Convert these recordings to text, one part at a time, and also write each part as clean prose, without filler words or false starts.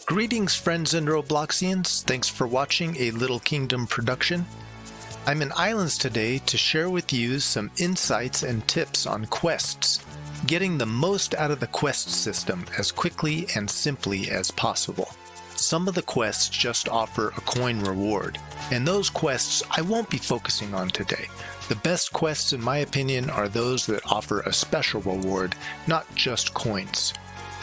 Greetings friends and Robloxians, thanks for watching a Little Kingdom production. I'm in Islands today to share with you some insights and tips on quests, getting the most out of the quest system as quickly and simply as possible. Some of the quests just offer a coin reward, and those quests I won't be focusing on today. The best quests in my opinion are those that offer a special reward, not just coins.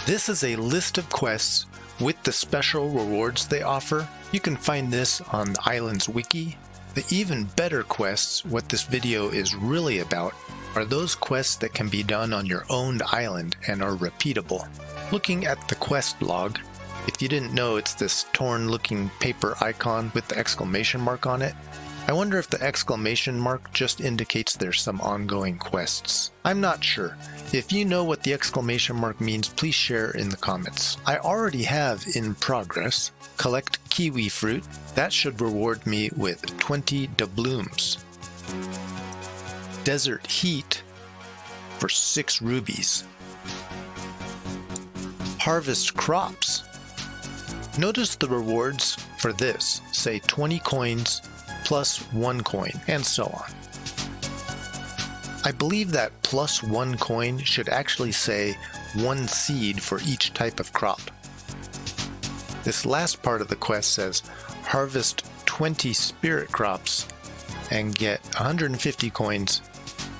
This is a list of quests with the special rewards they offer. You can find this on the Islands wiki. The even better quests, what this video is really about, are those quests that can be done on your owned island and are repeatable. Looking at the quest log, if you didn't know, it's this torn looking paper icon with the exclamation mark on it. I wonder if the exclamation mark just indicates there's some ongoing quests. I'm not sure. If you know what the exclamation mark means, please share in the comments. I already have in progress collect kiwi fruit. That should reward me with 20 doubloons. Desert heat for 6 rubies. Harvest crops. Notice the rewards for this say 20 coins plus 1 coin, and so on. I believe that plus 1 coin should actually say 1 seed for each type of crop. This last part of the quest says harvest 20 spirit crops and get 150 coins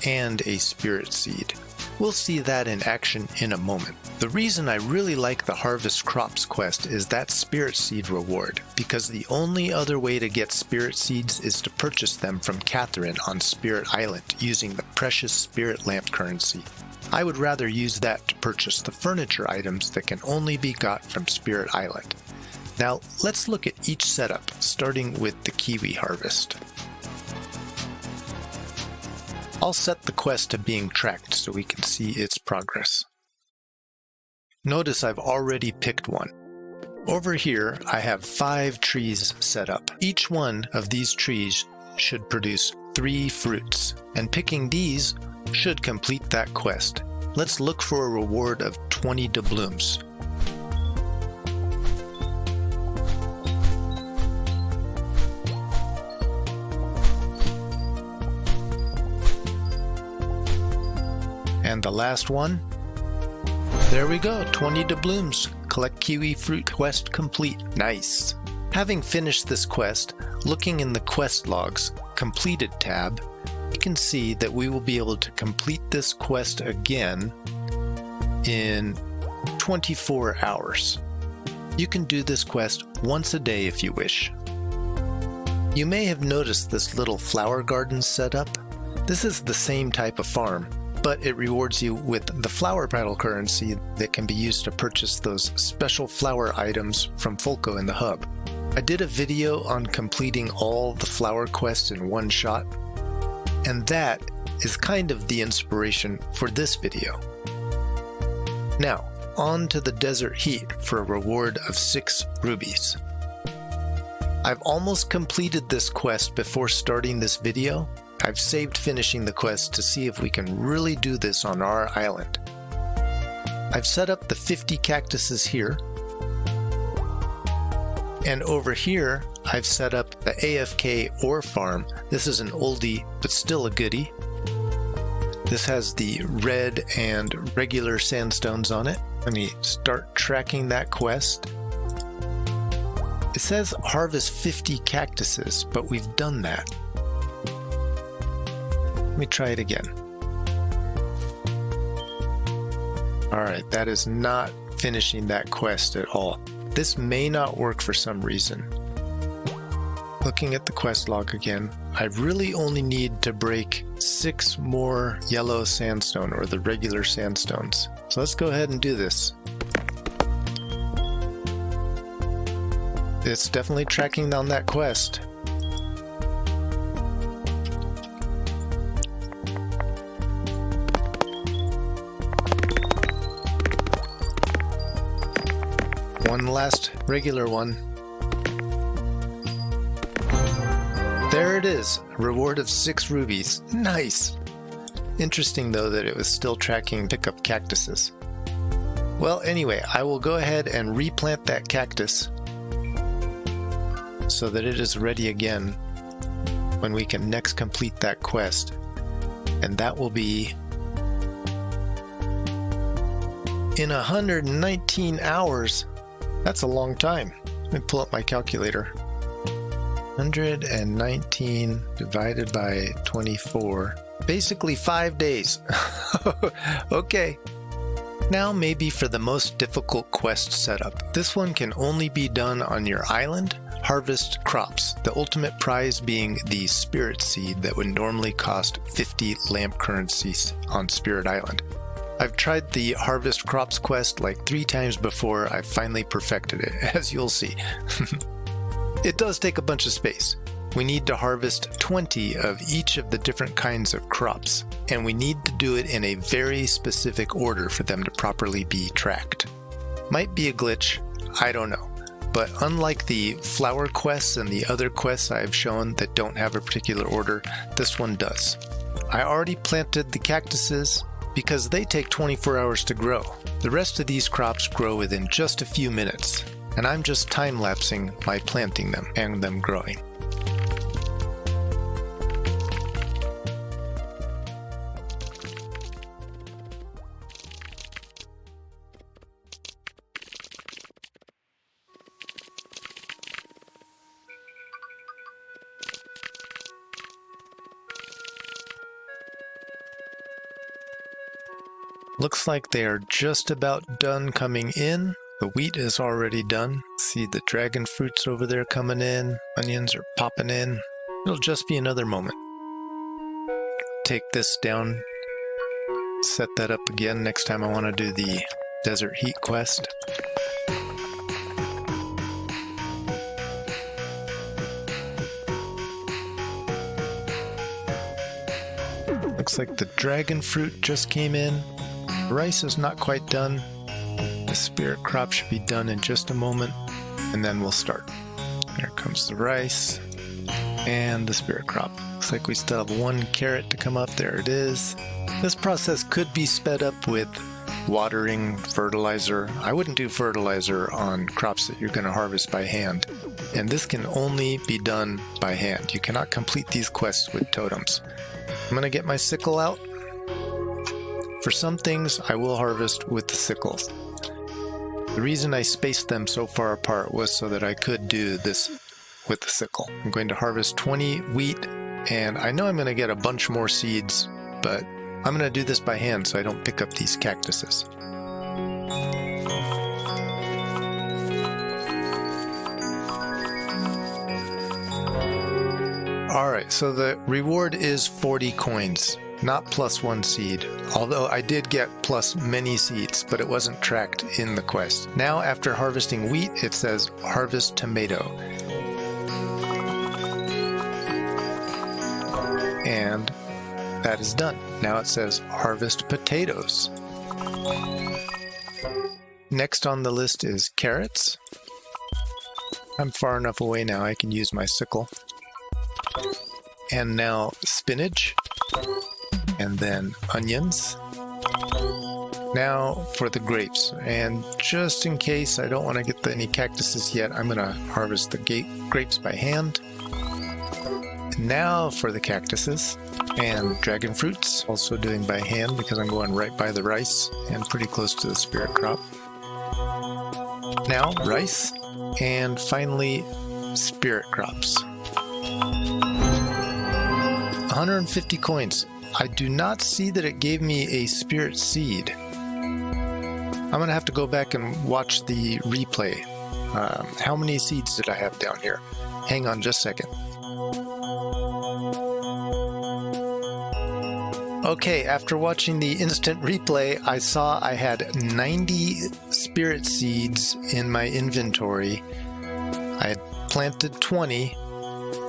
and a spirit seed. We'll see that in action in a moment. The reason I really like the Harvest Crops quest is that spirit seed reward, because the only other way to get spirit seeds is to purchase them from Catherine on Spirit Island using the precious spirit lamp currency. I would rather use that to purchase the furniture items that can only be got from Spirit Island. Now let's look at each setup, starting with the kiwi harvest. I'll set the quest to being tracked so we can see its progress. Notice I've already picked one. Over here, I have 5 trees set up. Each one of these trees should produce 3 fruits, and picking these should complete that quest. Let's look for a reward of 20 doubloons. And the last one. There we go, 20 doubloons. Collect kiwi fruit quest complete. Nice. Having finished this quest, looking in the quest logs completed tab, you can see that we will be able to complete this quest again in 24 hours. You can do this quest once a day if you wish. You may have noticed this little flower garden setup. This is the same type of farm, but it rewards you with the flower petal currency that can be used to purchase those special flower items from Folco in the hub. I did a video on completing all the flower quests in one shot, and that is kind of the inspiration for this video. Now, on to the desert heat for a reward of 6 rubies. I've almost completed this quest before starting this video. I've saved finishing the quest to see if we can really do this on our island. I've set up the 50 cactuses here. And over here, I've set up the AFK ore farm. This is an oldie, but still a goodie. This has the red and regular sandstones on it. Let me start tracking that quest. It says harvest 50 cactuses, but we've done that. Let me try it again. Alright, that is not finishing that quest at all. This may not work for some reason. Looking at the quest log again, I really only need to break 6 more yellow sandstone, or the regular sandstones. So let's go ahead and do this. It's definitely tracking down that quest. One last regular one. There it is, a reward of 6 rubies. Nice! Interesting though that it was still tracking pickup cactuses. Well, anyway, I will go ahead and replant that cactus so that it is ready again when we can next complete that quest. And that will be in 119 hours. That's a long time. Let me pull up my calculator. 119 divided by 24. Basically 5 days. Okay. Now maybe for the most difficult quest setup. This one can only be done on your island. Harvest crops, the ultimate prize being the spirit seed that would normally cost 50 lamp currencies on Spirit Island. I've tried the harvest crops quest like 3 times before. I've finally perfected it, as you'll see. It does take a bunch of space. We need to harvest 20 of each of the different kinds of crops, and we need to do it in a very specific order for them to properly be tracked. Might be a glitch, I don't know. But unlike the flower quests and the other quests I've shown that don't have a particular order, this one does. I already planted the cactuses because they take 24 hours to grow. The rest of these crops grow within just a few minutes, and I'm just time-lapsing by planting them and them growing. Looks like they are just about done coming in. The wheat is already done. See the dragon fruits over there coming in. Onions are popping in. It'll just be another moment. Take this down. Set that up again next time I want to do the desert heat quest. Looks like the dragon fruit just came in. The rice is not quite done. The spirit crop should be done in just a moment, and then we'll start. There comes the rice and the spirit crop. Looks like we still have 1 carrot to come up. There it is. This process could be sped up with watering, fertilizer. I wouldn't do fertilizer on crops that you're going to harvest by hand. And this can only be done by hand. You cannot complete these quests with totems. I'm going to get my sickle out. For some things, I will harvest with the sickles. The reason I spaced them so far apart was so that I could do this with the sickle. I'm going to harvest 20 wheat, and I know I'm going to get a bunch more seeds, but I'm going to do this by hand so I don't pick up these cactuses. Alright, so the reward is 40 coins. Not plus 1 seed, although I did get plus many seeds, but it wasn't tracked in the quest. Now, after harvesting wheat, it says harvest tomato. And that is done. Now it says harvest potatoes. Next on the list is carrots. I'm far enough away now I can use my sickle. And now spinach. And then onions. Now for the grapes, and just in case I don't want to get any cactuses yet, I'm going to harvest the grapes by hand. And now for the cactuses and dragon fruits, also doing by hand because I'm going right by the rice and pretty close to the spirit crop. Now rice, and finally spirit crops. 150 coins. I do not see that it gave me a spirit seed. I'm going to have to go back and watch the replay. How many seeds did I have down here? Hang on just a second. Okay, after watching the instant replay, I saw I had 90 spirit seeds in my inventory. I had planted 20,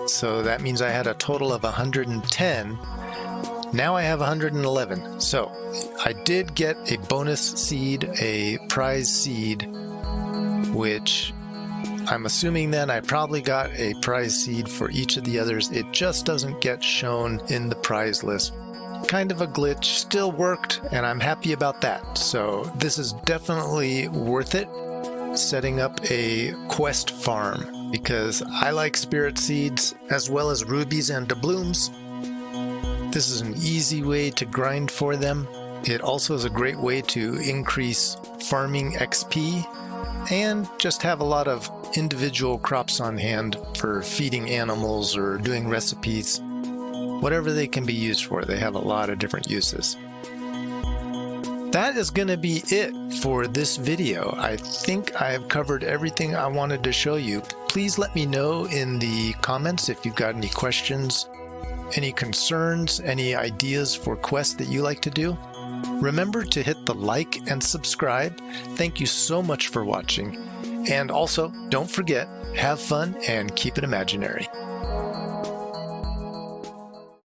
so that means I had a total of 110. Now I have 111. So I did get a bonus seed, a prize seed, which I'm assuming then I probably got a prize seed for each of the others. It just doesn't get shown in the prize list kind of a glitch, still worked, and I'm happy about that. So this is definitely worth it, setting up a quest farm, because I like spirit seeds as well as rubies and doubloons. This is an easy way to grind for them. It also is a great way to increase farming XP and just have a lot of individual crops on hand for feeding animals or doing recipes. Whatever they can be used for, they have a lot of different uses. That is going to be it for this video. I think I have covered everything I wanted to show you. Please let me know in the comments if you've got any questions, any concerns, any ideas for quests that you like to do. Remember to hit the like and subscribe. Thank you so much for watching. And also, don't forget, have fun and keep it imaginary.